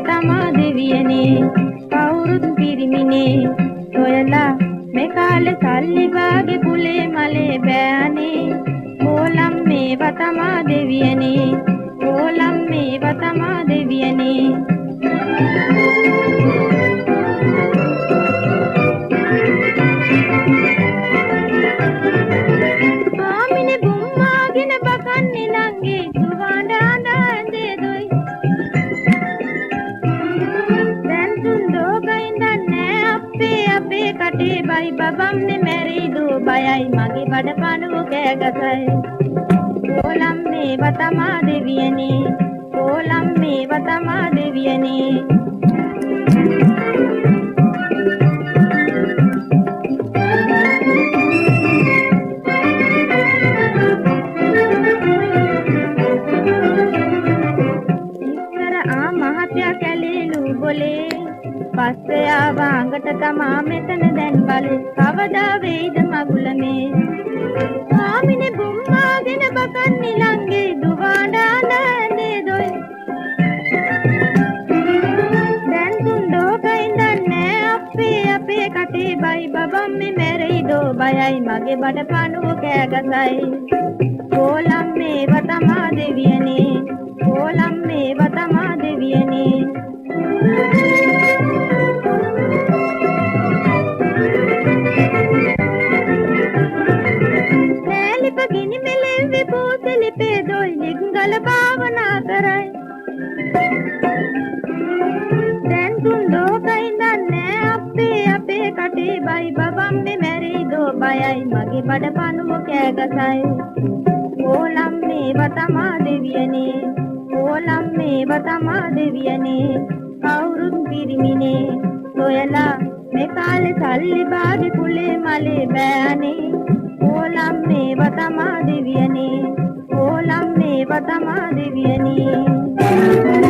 තමා දෙවියනේ කවුරුත් පිරිමිනේ සොයලා මේ කාලේ සල්ලි වාගේ කුලේ මලේ බෑනේ ඕලම් මේවා තමා දෙවියනේ ඕලම් මේවා තමා දෙවියනේ ආමිනේ බුම්මාගෙන බකන්නේ නංගේ සුවඳ කටේ බයි බබම්නේ මැරිදෝ බයයි මගේ බඩ පණුව කෑගසයි ඕලම් මේවා තමා දෙවියනේ ඕලම් මේවා තමා දෙවියනේ ඉස්සර මහත්යා කැලේලු බොලේ පස්සේ ආවාඟට තමා මෙතන දැන් බලේ කවදා වෙයිද මගුල මේ ආමිනේ බුම්මාගෙන බකන්නේ ළඟේ දුවාඩානනේ දොයි දැන් තුන් ඩෝකයින් දන්නේ අපේ කටේ බයි බබම්මේ මැරෙයිදෝ බයයි මගේ බඩ පණුව කෑගසයි ඕලම් මේවා තමා දෙවියනේ ඕලම් මේවා තමා දෙවියනේ ගිනි මෙලෙන් විපූසලි පෙදොයි නිග්ගල භාවනා කරයි දැන් තුන් ලෝකයින් දන්නේ අපේ කටේ බයි බබම්මේ මැරිදෝ බයයි මගේ බඩ පණුව කෑගසයි ඕලම් මේවා තමා දෙවියනේ ඕලම් මේවා තමා දෙවියනේ කවුරුත් පිරිමිනේ සොයලා මේ කාලේ සල්ලි බාගේ කුලේ මලේ බෑනේ ඕලම් මේවා තමා දෙවියනේ ඕලම් මේවා තමා දෙවියනේ